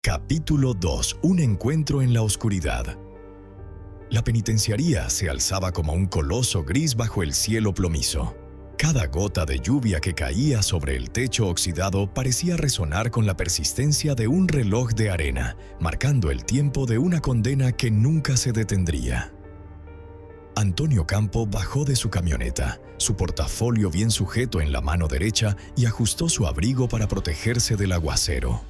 Capítulo 2. Un encuentro en la oscuridad. La penitenciaría se alzaba como un coloso gris bajo el cielo plomizo. Cada gota de lluvia que caía sobre el techo oxidado parecía resonar con la persistencia de un reloj de arena, marcando el tiempo de una condena que nunca se detendría. Antonio Campo bajó de su camioneta, su portafolio bien sujeto en la mano derecha, y ajustó su abrigo para protegerse del aguacero.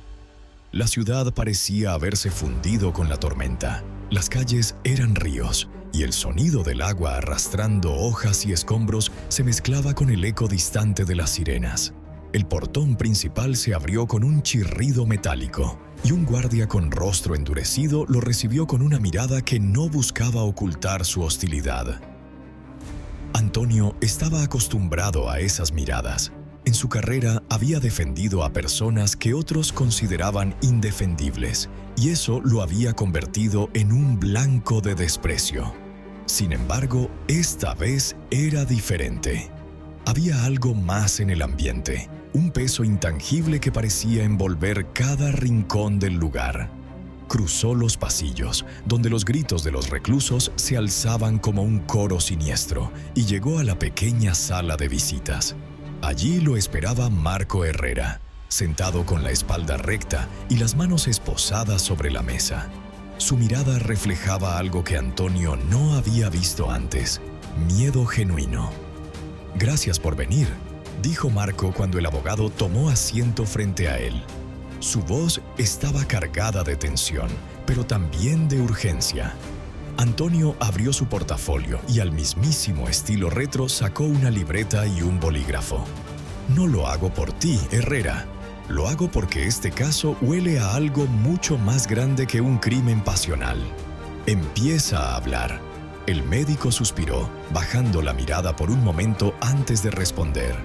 La ciudad parecía haberse fundido con la tormenta. Las calles eran ríos, y el sonido del agua arrastrando hojas y escombros se mezclaba con el eco distante de las sirenas. El portón principal se abrió con un chirrido metálico, y un guardia con rostro endurecido lo recibió con una mirada que no buscaba ocultar su hostilidad. Antonio estaba acostumbrado a esas miradas. En su carrera había defendido a personas que otros consideraban indefendibles, y eso lo había convertido en un blanco de desprecio. Sin embargo, esta vez era diferente. Había algo más en el ambiente, un peso intangible que parecía envolver cada rincón del lugar. Cruzó los pasillos, donde los gritos de los reclusos se alzaban como un coro siniestro, y llegó a la pequeña sala de visitas. Allí lo esperaba Marco Herrera, sentado con la espalda recta y las manos esposadas sobre la mesa. Su mirada reflejaba algo que Antonio no había visto antes: miedo genuino. «Gracias por venir», dijo Marco cuando el abogado tomó asiento frente a él. Su voz estaba cargada de tensión, pero también de urgencia. Antonio abrió su portafolio y, al mismísimo estilo retro, sacó una libreta y un bolígrafo. «No lo hago por ti, Herrera. Lo hago porque este caso huele a algo mucho más grande que un crimen pasional. Empieza a hablar». El médico suspiró, bajando la mirada por un momento antes de responder.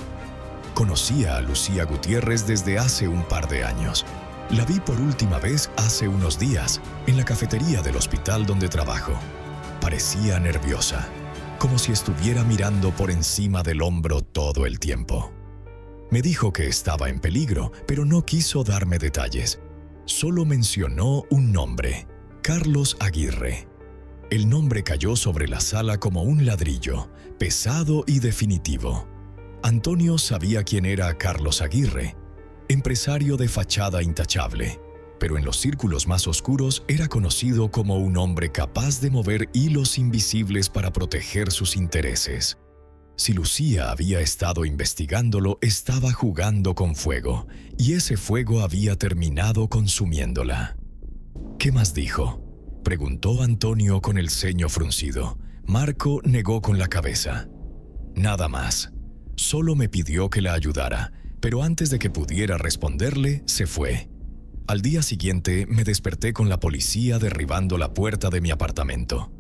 Conocía a Lucía Gutiérrez desde hace un par de años. La vi por última vez hace unos días, en la cafetería del hospital donde trabajo. Parecía nerviosa, como si estuviera mirando por encima del hombro todo el tiempo. Me dijo que estaba en peligro, pero no quiso darme detalles. Solo mencionó un nombre: Carlos Aguirre. El nombre cayó sobre la sala como un ladrillo, pesado y definitivo. Antonio sabía quién era Carlos Aguirre, empresario de fachada intachable, pero en los círculos más oscuros era conocido como un hombre capaz de mover hilos invisibles para proteger sus intereses. Si Lucía había estado investigándolo, estaba jugando con fuego, y ese fuego había terminado consumiéndola. «¿Qué más dijo?», preguntó Antonio con el ceño fruncido. Marco negó con la cabeza. «Nada más. Solo me pidió que la ayudara, pero antes de que pudiera responderle, se fue. Al día siguiente me desperté con la policía derribando la puerta de mi apartamento».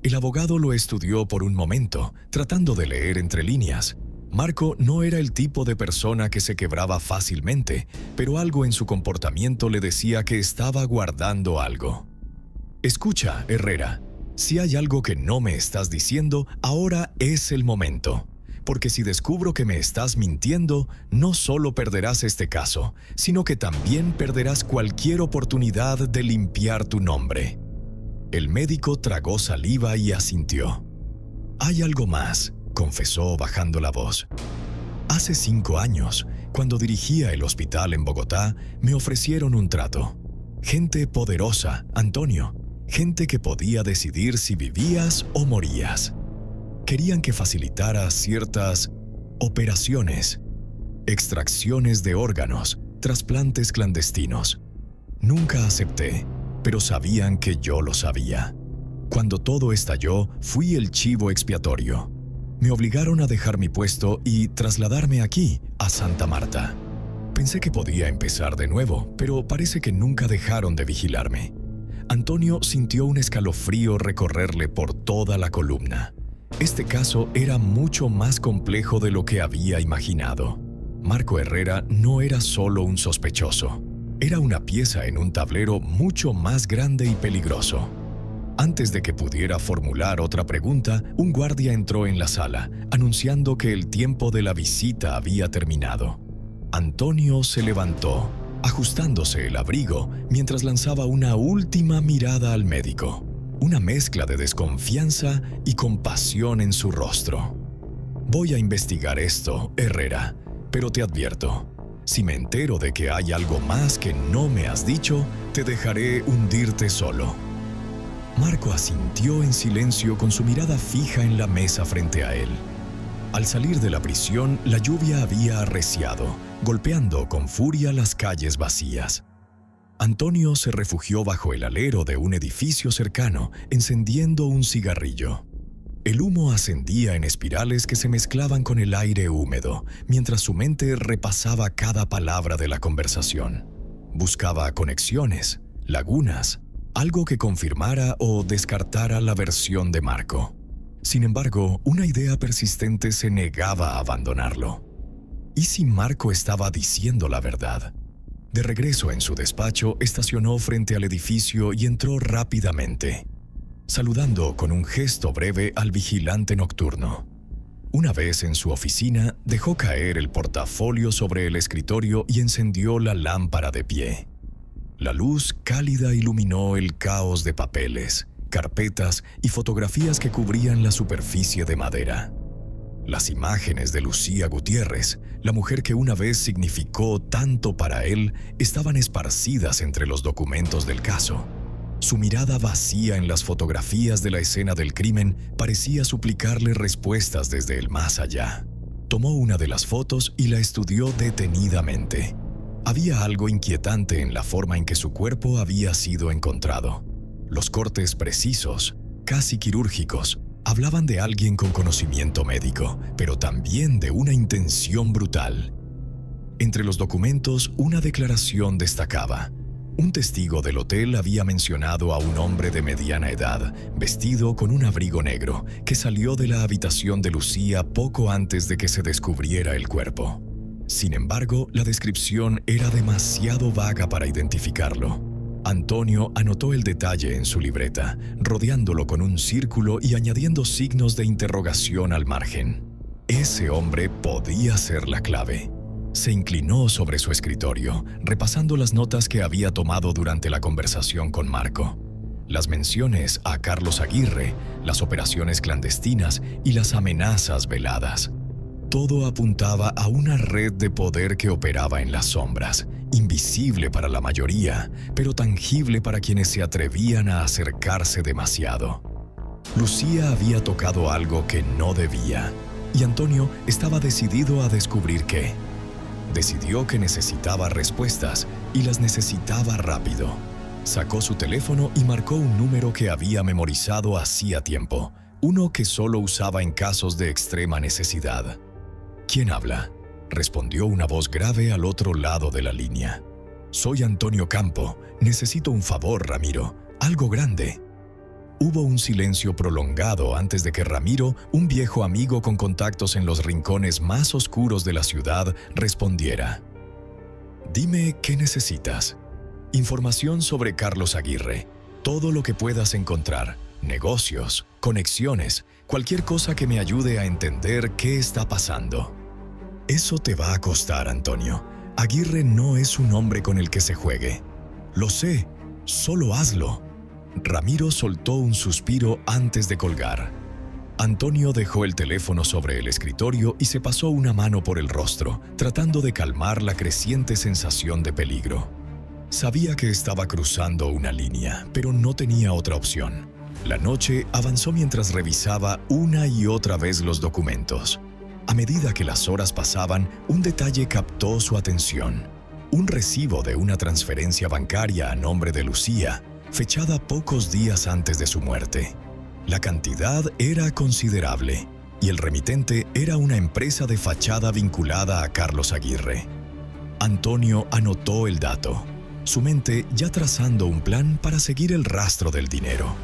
El abogado lo estudió por un momento, tratando de leer entre líneas. Marco no era el tipo de persona que se quebraba fácilmente, pero algo en su comportamiento le decía que estaba guardando algo. «Escucha, Herrera, si hay algo que no me estás diciendo, ahora es el momento. Porque si descubro que me estás mintiendo, no solo perderás este caso, sino que también perderás cualquier oportunidad de limpiar tu nombre». El médico tragó saliva y asintió. «Hay algo más», confesó bajando la voz. «Hace 5 años, cuando dirigía el hospital en Bogotá, me ofrecieron un trato. Gente poderosa, Antonio. Gente que podía decidir si vivías o morías. Querían que facilitara ciertas operaciones, extracciones de órganos, trasplantes clandestinos. Nunca acepté, pero sabían que yo lo sabía. Cuando todo estalló, fui el chivo expiatorio. Me obligaron a dejar mi puesto y trasladarme aquí, a Santa Marta. Pensé que podía empezar de nuevo, pero parece que nunca dejaron de vigilarme». Antonio sintió un escalofrío recorrerle por toda la columna. Este caso era mucho más complejo de lo que había imaginado. Marco Herrera no era solo un sospechoso. Era una pieza en un tablero mucho más grande y peligroso. Antes de que pudiera formular otra pregunta, un guardia entró en la sala, anunciando que el tiempo de la visita había terminado. Antonio se levantó, ajustándose el abrigo mientras lanzaba una última mirada al médico, una mezcla de desconfianza y compasión en su rostro. «Voy a investigar esto, Herrera, pero te advierto, si me entero de que hay algo más que no me has dicho, te dejaré hundirte solo». Marco asintió en silencio con su mirada fija en la mesa frente a él. Al salir de la prisión, la lluvia había arreciado, golpeando con furia las calles vacías. Antonio se refugió bajo el alero de un edificio cercano, encendiendo un cigarrillo. El humo ascendía en espirales que se mezclaban con el aire húmedo, mientras su mente repasaba cada palabra de la conversación. Buscaba conexiones, lagunas, algo que confirmara o descartara la versión de Marco. Sin embargo, una idea persistente se negaba a abandonarlo. ¿Y si Marco estaba diciendo la verdad? De regreso en su despacho, estacionó frente al edificio y entró rápidamente, saludando con un gesto breve al vigilante nocturno. Una vez en su oficina, dejó caer el portafolio sobre el escritorio y encendió la lámpara de pie. La luz cálida iluminó el caos de papeles, carpetas y fotografías que cubrían la superficie de madera. Las imágenes de Lucía Gutiérrez, la mujer que una vez significó tanto para él, estaban esparcidas entre los documentos del caso. Su mirada vacía en las fotografías de la escena del crimen parecía suplicarle respuestas desde el más allá. Tomó una de las fotos y la estudió detenidamente. Había algo inquietante en la forma en que su cuerpo había sido encontrado. Los cortes precisos, casi quirúrgicos, hablaban de alguien con conocimiento médico, pero también de una intención brutal. Entre los documentos, una declaración destacaba. Un testigo del hotel había mencionado a un hombre de mediana edad, vestido con un abrigo negro, que salió de la habitación de Lucía poco antes de que se descubriera el cuerpo. Sin embargo, la descripción era demasiado vaga para identificarlo. Antonio anotó el detalle en su libreta, rodeándolo con un círculo y añadiendo signos de interrogación al margen. Ese hombre podía ser la clave. Se inclinó sobre su escritorio, repasando las notas que había tomado durante la conversación con Marco. Las menciones a Carlos Aguirre, las operaciones clandestinas y las amenazas veladas. Todo apuntaba a una red de poder que operaba en las sombras, invisible para la mayoría, pero tangible para quienes se atrevían a acercarse demasiado. Lucía había tocado algo que no debía, y Antonio estaba decidido a descubrir qué. Decidió que necesitaba respuestas y las necesitaba rápido. Sacó su teléfono y marcó un número que había memorizado hacía tiempo, uno que solo usaba en casos de extrema necesidad. «¿Quién habla?», respondió una voz grave al otro lado de la línea. «Soy Antonio Campo. Necesito un favor, Ramiro. Algo grande». Hubo un silencio prolongado antes de que Ramiro, un viejo amigo con contactos en los rincones más oscuros de la ciudad, respondiera. «Dime qué necesitas. Información sobre Carlos Aguirre. Todo lo que puedas encontrar. Negocios, conexiones, cualquier cosa que me ayude a entender qué está pasando». «Eso te va a costar, Antonio. Aguirre no es un hombre con el que se juegue». «Lo sé. Solo hazlo». Ramiro soltó un suspiro antes de colgar. Antonio dejó el teléfono sobre el escritorio y se pasó una mano por el rostro, tratando de calmar la creciente sensación de peligro. Sabía que estaba cruzando una línea, pero no tenía otra opción. La noche avanzó mientras revisaba una y otra vez los documentos. A medida que las horas pasaban, un detalle captó su atención. Un recibo de una transferencia bancaria a nombre de Lucía, fechada pocos días antes de su muerte. La cantidad era considerable, y el remitente era una empresa de fachada vinculada a Carlos Aguirre. Antonio anotó el dato, su mente ya trazando un plan para seguir el rastro del dinero.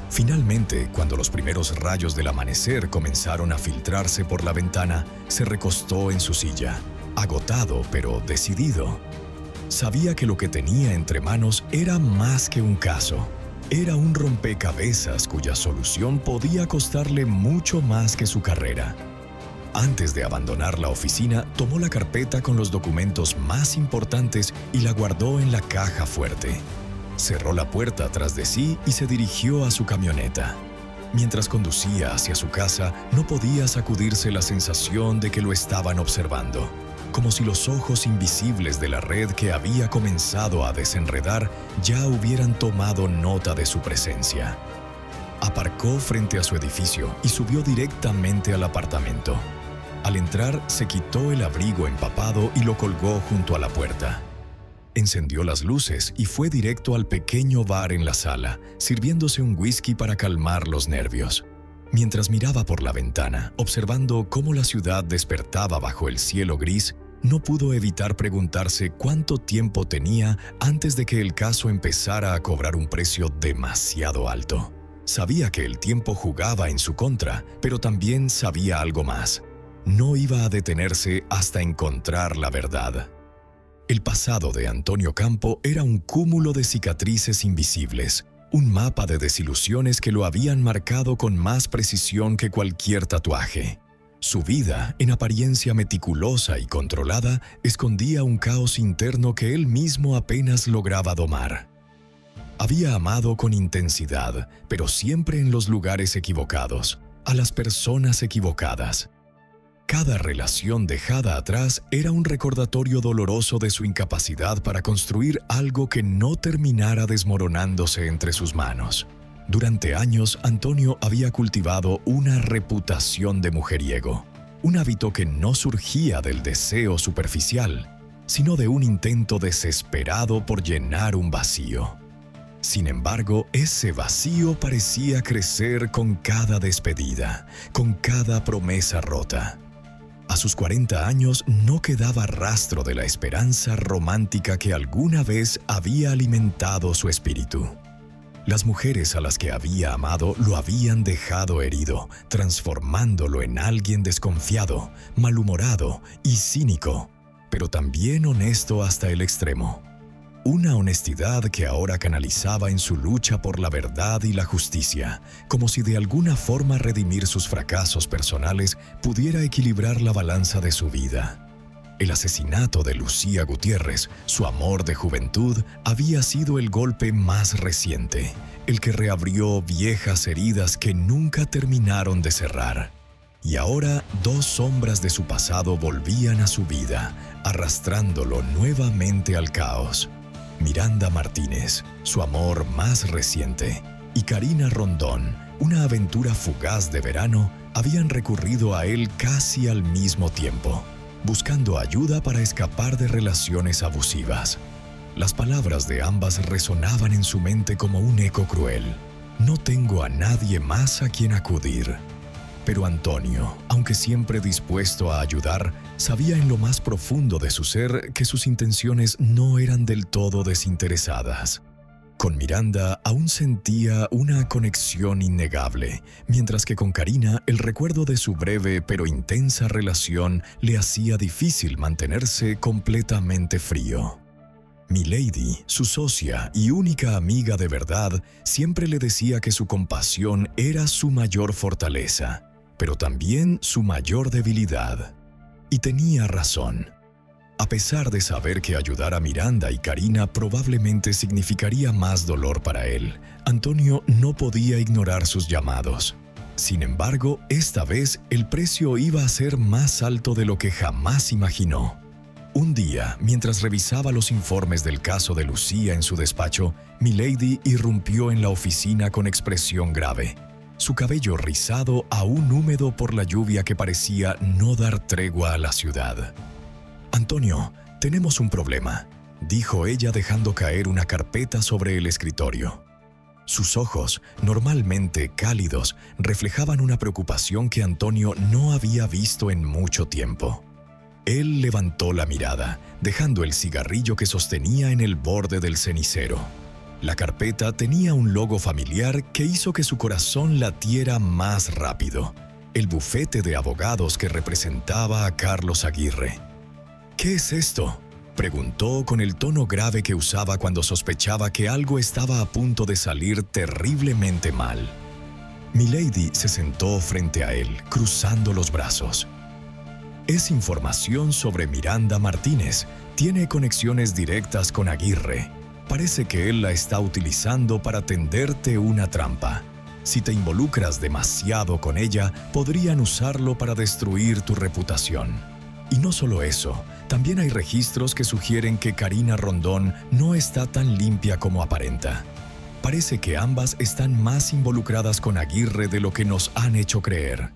Finalmente, cuando los primeros rayos del amanecer comenzaron a filtrarse por la ventana, se recostó en su silla, agotado pero decidido. Sabía que lo que tenía entre manos era más que un caso. Era un rompecabezas cuya solución podía costarle mucho más que su carrera. Antes de abandonar la oficina, tomó la carpeta con los documentos más importantes y la guardó en la caja fuerte. Cerró la puerta tras de sí y se dirigió a su camioneta. Mientras conducía hacia su casa, no podía sacudirse la sensación de que lo estaban observando, como si los ojos invisibles de la red que había comenzado a desenredar ya hubieran tomado nota de su presencia. Aparcó frente a su edificio y subió directamente al apartamento. Al entrar, se quitó el abrigo empapado y lo colgó junto a la puerta. Encendió las luces y fue directo al pequeño bar en la sala, sirviéndose un whisky para calmar los nervios. Mientras miraba por la ventana, observando cómo la ciudad despertaba bajo el cielo gris, no pudo evitar preguntarse cuánto tiempo tenía antes de que el caso empezara a cobrar un precio demasiado alto. Sabía que el tiempo jugaba en su contra, pero también sabía algo más. No iba a detenerse hasta encontrar la verdad. El pasado de Antonio Campo era un cúmulo de cicatrices invisibles, un mapa de desilusiones que lo habían marcado con más precisión que cualquier tatuaje. Su vida, en apariencia meticulosa y controlada, escondía un caos interno que él mismo apenas lograba domar. Había amado con intensidad, pero siempre en los lugares equivocados, a las personas equivocadas. Cada relación dejada atrás era un recordatorio doloroso de su incapacidad para construir algo que no terminara desmoronándose entre sus manos. Durante años, Antonio había cultivado una reputación de mujeriego, un hábito que no surgía del deseo superficial, sino de un intento desesperado por llenar un vacío. Sin embargo, ese vacío parecía crecer con cada despedida, con cada promesa rota. A sus 40 años no quedaba rastro de la esperanza romántica que alguna vez había alimentado su espíritu. Las mujeres a las que había amado lo habían dejado herido, transformándolo en alguien desconfiado, malhumorado y cínico, pero también honesto hasta el extremo. Una honestidad que ahora canalizaba en su lucha por la verdad y la justicia, como si de alguna forma redimir sus fracasos personales pudiera equilibrar la balanza de su vida. El asesinato de Lucía Gutiérrez, su amor de juventud, había sido el golpe más reciente, el que reabrió viejas heridas que nunca terminaron de cerrar. Y ahora, dos sombras de su pasado volvían a su vida, arrastrándolo nuevamente al caos. Miranda Martínez, su amor más reciente, y Karina Rondón, una aventura fugaz de verano, habían recurrido a él casi al mismo tiempo, buscando ayuda para escapar de relaciones abusivas. Las palabras de ambas resonaban en su mente como un eco cruel. No tengo a nadie más a quien acudir. Pero Antonio, aunque siempre dispuesto a ayudar, sabía en lo más profundo de su ser que sus intenciones no eran del todo desinteresadas. Con Miranda aún sentía una conexión innegable, mientras que con Karina el recuerdo de su breve pero intensa relación le hacía difícil mantenerse completamente frío. Milady, su socia y única amiga de verdad, siempre le decía que su compasión era su mayor fortaleza, pero también su mayor debilidad. Y tenía razón. A pesar de saber que ayudar a Miranda y Karina probablemente significaría más dolor para él, Antonio no podía ignorar sus llamados. Sin embargo, esta vez el precio iba a ser más alto de lo que jamás imaginó. Un día, mientras revisaba los informes del caso de Lucía en su despacho, Milady irrumpió en la oficina con expresión grave. Su cabello rizado aún húmedo por la lluvia que parecía no dar tregua a la ciudad. «Antonio, tenemos un problema», dijo ella dejando caer una carpeta sobre el escritorio. Sus ojos, normalmente cálidos, reflejaban una preocupación que Antonio no había visto en mucho tiempo. Él levantó la mirada, dejando el cigarrillo que sostenía en el borde del cenicero. La carpeta tenía un logo familiar que hizo que su corazón latiera más rápido: el bufete de abogados que representaba a Carlos Aguirre. «¿Qué es esto?», preguntó con el tono grave que usaba cuando sospechaba que algo estaba a punto de salir terriblemente mal. Milady se sentó frente a él, cruzando los brazos. Es información sobre Miranda Martínez. Tiene conexiones directas con Aguirre. Parece que él la está utilizando para tenderte una trampa. Si te involucras demasiado con ella, podrían usarlo para destruir tu reputación. Y no solo eso, también hay registros que sugieren que Karina Rondón no está tan limpia como aparenta. Parece que ambas están más involucradas con Aguirre de lo que nos han hecho creer.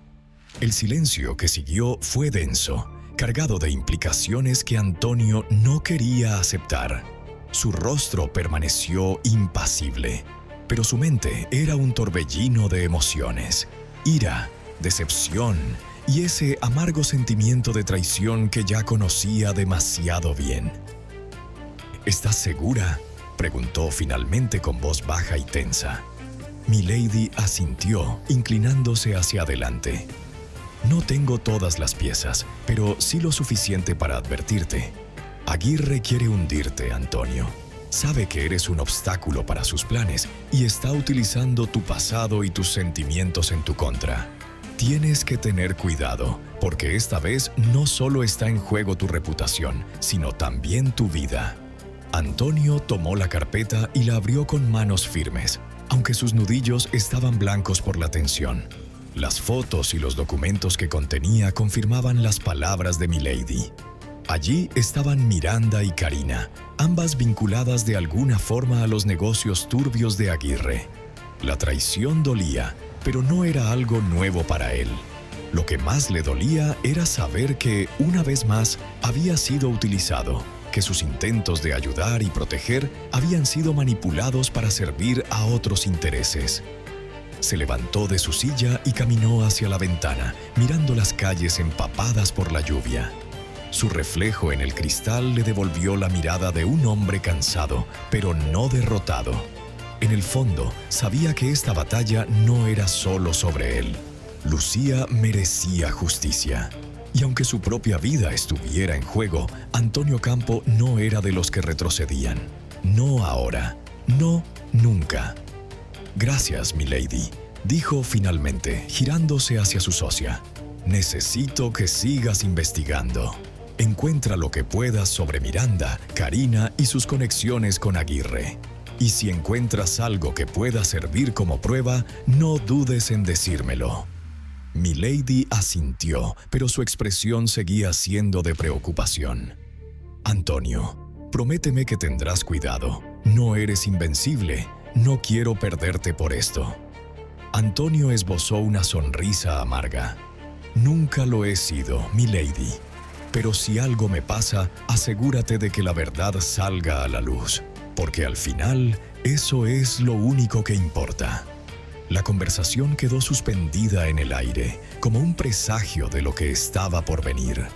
El silencio que siguió fue denso, cargado de implicaciones que Antonio no quería aceptar. Su rostro permaneció impasible, pero su mente era un torbellino de emociones, ira, decepción y ese amargo sentimiento de traición que ya conocía demasiado bien. ¿Estás segura?, preguntó finalmente con voz baja y tensa. Milady asintió, inclinándose hacia adelante. No tengo todas las piezas, pero sí lo suficiente para advertirte. Aguirre quiere hundirte, Antonio. Sabe que eres un obstáculo para sus planes y está utilizando tu pasado y tus sentimientos en tu contra. Tienes que tener cuidado, porque esta vez no solo está en juego tu reputación, sino también tu vida. Antonio tomó la carpeta y la abrió con manos firmes, aunque sus nudillos estaban blancos por la tensión. Las fotos y los documentos que contenía confirmaban las palabras de Milady. Allí estaban Miranda y Karina, ambas vinculadas de alguna forma a los negocios turbios de Aguirre. La traición dolía, pero no era algo nuevo para él. Lo que más le dolía era saber que, una vez más, había sido utilizado, que sus intentos de ayudar y proteger habían sido manipulados para servir a otros intereses. Se levantó de su silla y caminó hacia la ventana, mirando las calles empapadas por la lluvia. Su reflejo en el cristal le devolvió la mirada de un hombre cansado, pero no derrotado. En el fondo, sabía que esta batalla no era solo sobre él. Lucía merecía justicia. Y aunque su propia vida estuviera en juego, Antonio Campo no era de los que retrocedían. No ahora. No, nunca. «Gracias, Milady», dijo finalmente, girándose hacia su socia. «Necesito que sigas investigando. Encuentra lo que puedas sobre Miranda, Karina y sus conexiones con Aguirre. Y si encuentras algo que pueda servir como prueba, no dudes en decírmelo». Milady asintió, pero su expresión seguía siendo de preocupación. «Antonio, prométeme que tendrás cuidado. No eres invencible. No quiero perderte por esto». Antonio esbozó una sonrisa amarga. «Nunca lo he sido, Milady. Pero si algo me pasa, asegúrate de que la verdad salga a la luz, porque al final, eso es lo único que importa». La conversación quedó suspendida en el aire, como un presagio de lo que estaba por venir.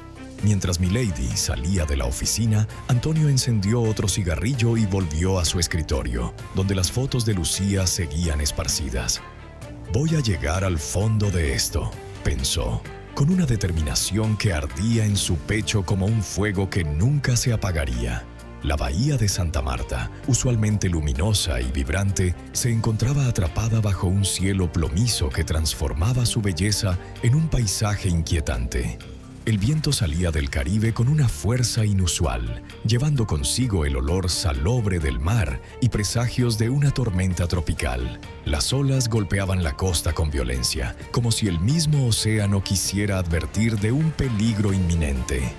Mientras Milady salía de la oficina, Antonio encendió otro cigarrillo y volvió a su escritorio, donde las fotos de Lucía seguían esparcidas. «Voy a llegar al fondo de esto», pensó, con una determinación que ardía en su pecho como un fuego que nunca se apagaría. La bahía de Santa Marta, usualmente luminosa y vibrante, se encontraba atrapada bajo un cielo plomizo que transformaba su belleza en un paisaje inquietante. El viento salía del Caribe con una fuerza inusual, llevando consigo el olor salobre del mar y presagios de una tormenta tropical. Las olas golpeaban la costa con violencia, como si el mismo océano quisiera advertir de un peligro inminente.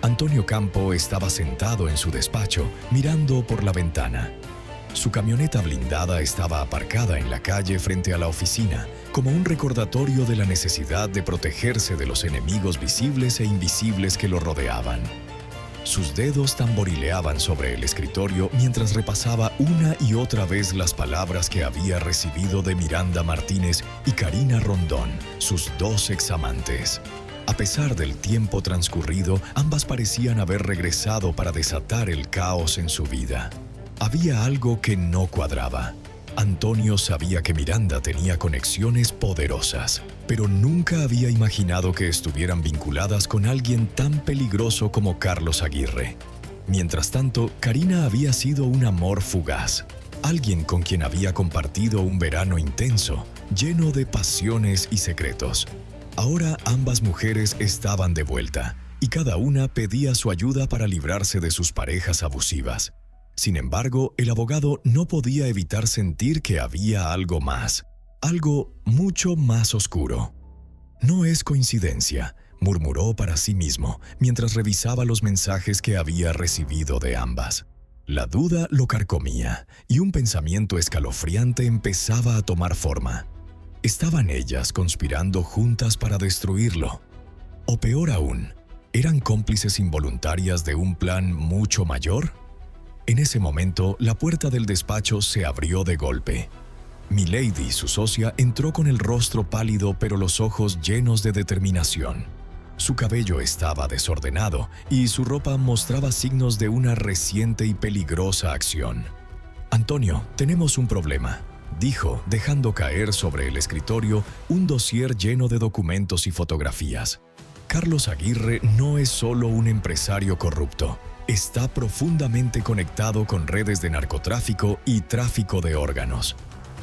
Antonio Campo estaba sentado en su despacho, mirando por la ventana. Su camioneta blindada estaba aparcada en la calle frente a la oficina, como un recordatorio de la necesidad de protegerse de los enemigos visibles e invisibles que lo rodeaban. Sus dedos tamborileaban sobre el escritorio mientras repasaba una y otra vez las palabras que había recibido de Miranda Martínez y Karina Rondón, sus dos examantes. A pesar del tiempo transcurrido, ambas parecían haber regresado para desatar el caos en su vida. Había algo que no cuadraba. Antonio sabía que Miranda tenía conexiones poderosas, pero nunca había imaginado que estuvieran vinculadas con alguien tan peligroso como Carlos Aguirre. Mientras tanto, Karina había sido un amor fugaz, alguien con quien había compartido un verano intenso, lleno de pasiones y secretos. Ahora ambas mujeres estaban de vuelta, y cada una pedía su ayuda para librarse de sus parejas abusivas. Sin embargo, el abogado no podía evitar sentir que había algo más, algo mucho más oscuro. «No es coincidencia», murmuró para sí mismo mientras revisaba los mensajes que había recibido de ambas. La duda lo carcomía y un pensamiento escalofriante empezaba a tomar forma. ¿Estaban ellas conspirando juntas para destruirlo? O peor aún, ¿eran cómplices involuntarias de un plan mucho mayor? En ese momento, la puerta del despacho se abrió de golpe. Milady, su socia, entró con el rostro pálido pero los ojos llenos de determinación. Su cabello estaba desordenado y su ropa mostraba signos de una reciente y peligrosa acción. «Antonio, tenemos un problema», dijo, dejando caer sobre el escritorio un dossier lleno de documentos y fotografías. «Carlos Aguirre no es solo un empresario corrupto. Está profundamente conectado con redes de narcotráfico y tráfico de órganos.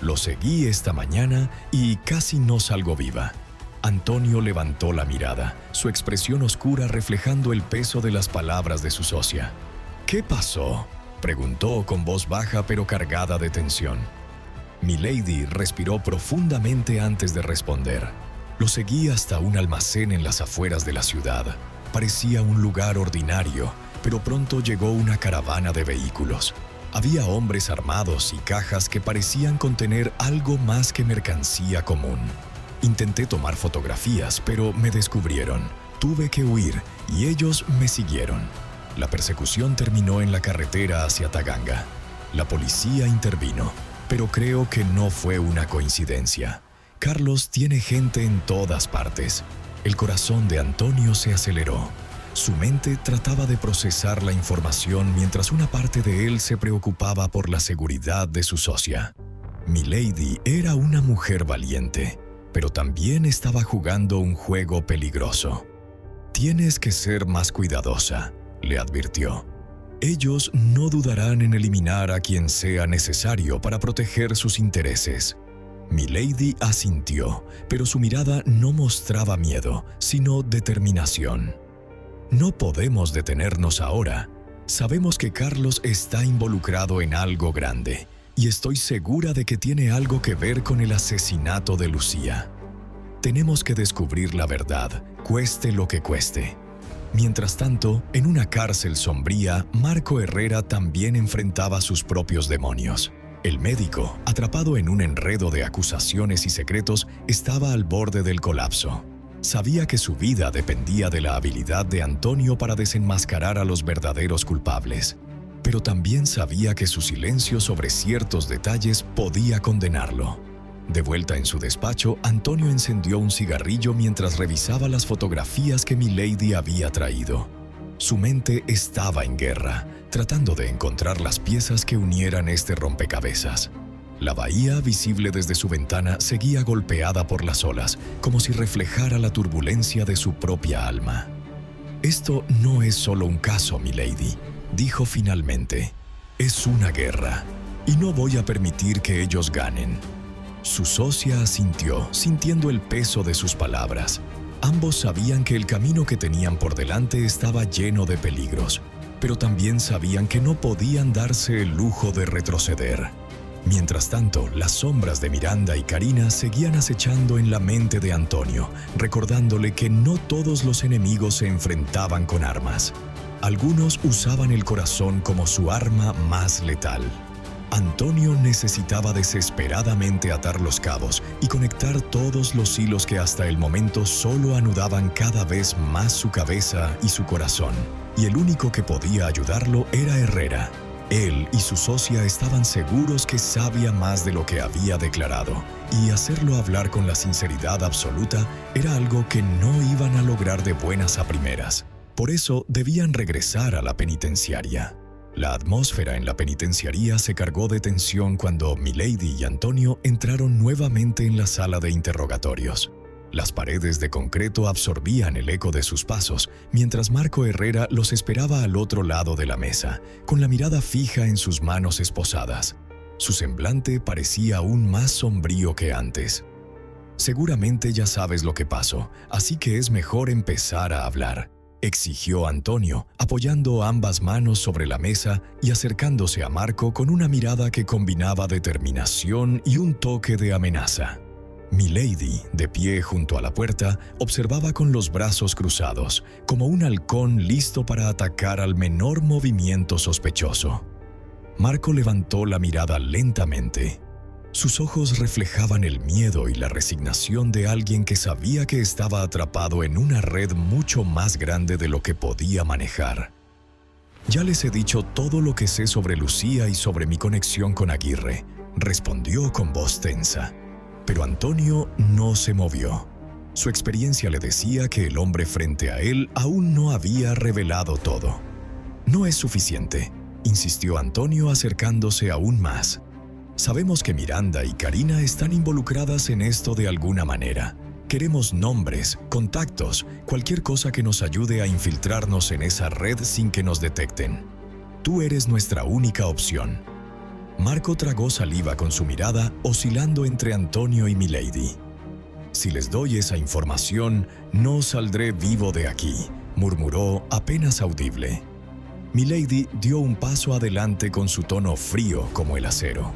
Lo seguí esta mañana y casi no salgo viva». Antonio levantó la mirada, su expresión oscura reflejando el peso de las palabras de su socia. «¿Qué pasó?», preguntó con voz baja pero cargada de tensión. Milady respiró profundamente antes de responder. Lo seguí hasta un almacén en las afueras de la ciudad. Parecía un lugar ordinario, pero pronto llegó una caravana de vehículos. Había hombres armados y cajas que parecían contener algo más que mercancía común. Intenté tomar fotografías, pero me descubrieron. Tuve que huir y ellos me siguieron. La persecución terminó en la carretera hacia Taganga. La policía intervino, pero creo que no fue una coincidencia. Carlos tiene gente en todas partes. El corazón de Antonio se aceleró. Su mente trataba de procesar la información mientras una parte de él se preocupaba por la seguridad de su socia. Milady era una mujer valiente, pero también estaba jugando un juego peligroso. «Tienes que ser más cuidadosa», le advirtió. «Ellos no dudarán en eliminar a quien sea necesario para proteger sus intereses». Milady asintió, pero su mirada no mostraba miedo, sino determinación. «No podemos detenernos ahora. Sabemos que Carlos está involucrado en algo grande, y estoy segura de que tiene algo que ver con el asesinato de Lucía. Tenemos que descubrir la verdad, cueste lo que cueste». Mientras tanto, en una cárcel sombría, Marco Herrera también enfrentaba sus propios demonios. El médico, atrapado en un enredo de acusaciones y secretos, estaba al borde del colapso. Sabía que su vida dependía de la habilidad de Antonio para desenmascarar a los verdaderos culpables, pero también sabía que su silencio sobre ciertos detalles podía condenarlo. De vuelta en su despacho, Antonio encendió un cigarrillo mientras revisaba las fotografías que Milady había traído. Su mente estaba en guerra, tratando de encontrar las piezas que unieran este rompecabezas. La bahía, visible desde su ventana, seguía golpeada por las olas, como si reflejara la turbulencia de su propia alma. «Esto no es solo un caso, Milady», dijo finalmente. «Es una guerra, y no voy a permitir que ellos ganen». Su socia asintió, sintiendo el peso de sus palabras. Ambos sabían que el camino que tenían por delante estaba lleno de peligros, pero también sabían que no podían darse el lujo de retroceder. Mientras tanto, las sombras de Miranda y Karina seguían acechando en la mente de Antonio, recordándole que no todos los enemigos se enfrentaban con armas. Algunos usaban el corazón como su arma más letal. Antonio necesitaba desesperadamente atar los cabos y conectar todos los hilos que hasta el momento solo anudaban cada vez más su cabeza y su corazón. Y el único que podía ayudarlo era Herrera. Él y su socia estaban seguros que sabía más de lo que había declarado, y hacerlo hablar con la sinceridad absoluta era algo que no iban a lograr de buenas a primeras. Por eso debían regresar a la penitenciaria. La atmósfera en la penitenciaría se cargó de tensión cuando Milady y Antonio entraron nuevamente en la sala de interrogatorios. Las paredes de concreto absorbían el eco de sus pasos, mientras Marco Herrera los esperaba al otro lado de la mesa, con la mirada fija en sus manos esposadas. Su semblante parecía aún más sombrío que antes. Seguramente ya sabes lo que pasó, así que es mejor empezar a hablar, exigió Antonio, apoyando ambas manos sobre la mesa y acercándose a Marco con una mirada que combinaba determinación y un toque de amenaza. Milady, de pie junto a la puerta, observaba con los brazos cruzados, como un halcón listo para atacar al menor movimiento sospechoso. Marco levantó la mirada lentamente. Sus ojos reflejaban el miedo y la resignación de alguien que sabía que estaba atrapado en una red mucho más grande de lo que podía manejar. «Ya les he dicho todo lo que sé sobre Lucía y sobre mi conexión con Aguirre», respondió con voz tensa. Pero Antonio no se movió. Su experiencia le decía que el hombre frente a él aún no había revelado todo. «No es suficiente», insistió Antonio acercándose aún más. «Sabemos que Miranda y Karina están involucradas en esto de alguna manera. Queremos nombres, contactos, cualquier cosa que nos ayude a infiltrarnos en esa red sin que nos detecten. Tú eres nuestra única opción». Marco tragó saliva con su mirada, oscilando entre Antonio y Milady. «Si les doy esa información, no saldré vivo de aquí», murmuró apenas audible. Milady dio un paso adelante con su tono frío como el acero.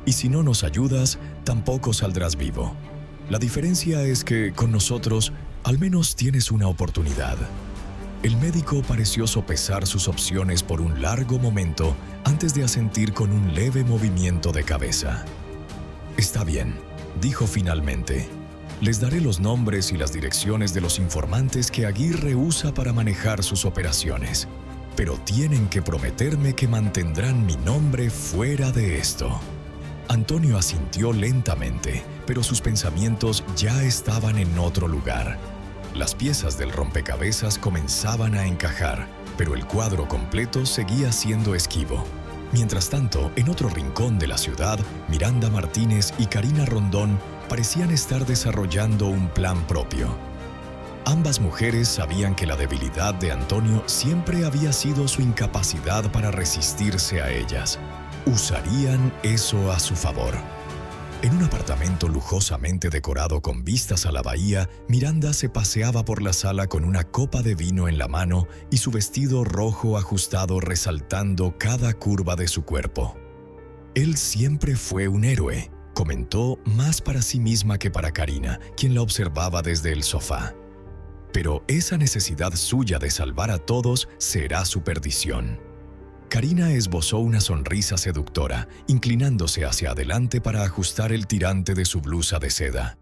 «Y si no nos ayudas, tampoco saldrás vivo. La diferencia es que con nosotros al menos tienes una oportunidad». El médico pareció sopesar sus opciones por un largo momento antes de asentir con un leve movimiento de cabeza. «Está bien», dijo finalmente. «Les daré los nombres y las direcciones de los informantes que Aguirre usa para manejar sus operaciones. Pero tienen que prometerme que mantendrán mi nombre fuera de esto». Antonio asintió lentamente, pero sus pensamientos ya estaban en otro lugar. Las piezas del rompecabezas comenzaban a encajar, pero el cuadro completo seguía siendo esquivo. Mientras tanto, en otro rincón de la ciudad, Miranda Martínez y Karina Rondón parecían estar desarrollando un plan propio. Ambas mujeres sabían que la debilidad de Antonio siempre había sido su incapacidad para resistirse a ellas. Usarían eso a su favor. En un apartamento lujosamente decorado con vistas a la bahía, Miranda se paseaba por la sala con una copa de vino en la mano y su vestido rojo ajustado resaltando cada curva de su cuerpo. «Él siempre fue un héroe», comentó más para sí misma que para Karina, quien la observaba desde el sofá. «Pero esa necesidad suya de salvar a todos será su perdición». Karina esbozó una sonrisa seductora, inclinándose hacia adelante para ajustar el tirante de su blusa de seda.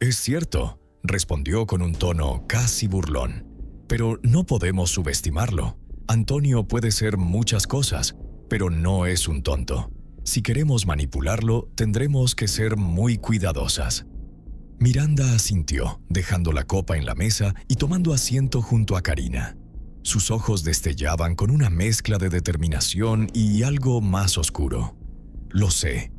«Es cierto», respondió con un tono casi burlón, «pero no podemos subestimarlo. Antonio puede ser muchas cosas, pero no es un tonto. Si queremos manipularlo, tendremos que ser muy cuidadosas». Miranda asintió, dejando la copa en la mesa y tomando asiento junto a Karina. Sus ojos destellaban con una mezcla de determinación y algo más oscuro. «Lo sé,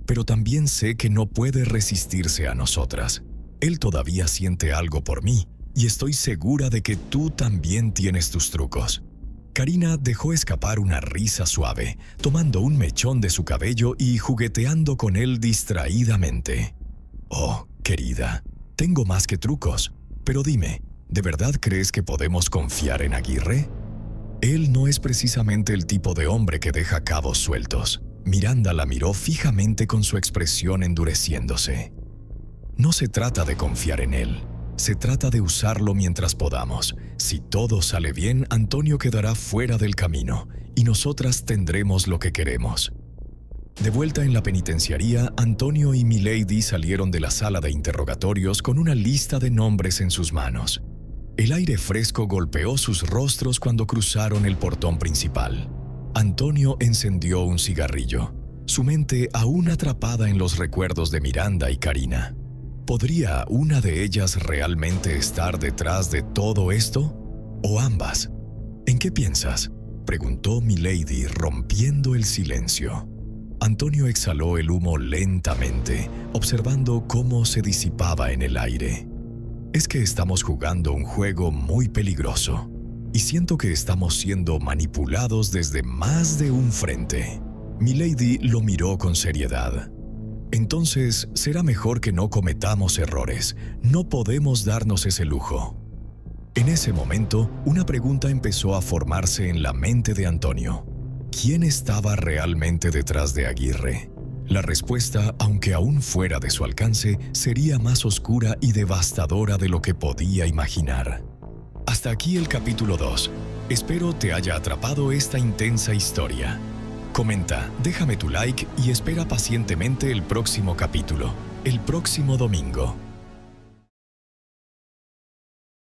pero también sé que no puede resistirse a nosotras. Él todavía siente algo por mí y estoy segura de que tú también tienes tus trucos». Karina dejó escapar una risa suave, tomando un mechón de su cabello y jugueteando con él distraídamente. «Oh, querida, tengo más que trucos, pero dime, ¿de verdad crees que podemos confiar en Aguirre? Él no es precisamente el tipo de hombre que deja cabos sueltos». Miranda la miró fijamente con su expresión endureciéndose. «No se trata de confiar en él. Se trata de usarlo mientras podamos. Si todo sale bien, Antonio quedará fuera del camino y nosotras tendremos lo que queremos». De vuelta en la penitenciaría, Antonio y Milady salieron de la sala de interrogatorios con una lista de nombres en sus manos. El aire fresco golpeó sus rostros cuando cruzaron el portón principal. Antonio encendió un cigarrillo, su mente aún atrapada en los recuerdos de Miranda y Karina. ¿Podría una de ellas realmente estar detrás de todo esto? ¿O ambas? ¿En qué piensas?, preguntó Milady, rompiendo el silencio. Antonio exhaló el humo lentamente, observando cómo se disipaba en el aire. «Es que estamos jugando un juego muy peligroso, y siento que estamos siendo manipulados desde más de un frente». Milady lo miró con seriedad. Entonces, será mejor que no cometamos errores. No podemos darnos ese lujo. En ese momento, una pregunta empezó a formarse en la mente de Antonio. ¿Quién estaba realmente detrás de Aguirre? La respuesta, aunque aún fuera de su alcance, sería más oscura y devastadora de lo que podía imaginar. Hasta aquí el capítulo 2. Espero te haya atrapado esta intensa historia. Comenta, déjame tu like y espera pacientemente el próximo capítulo, el próximo domingo.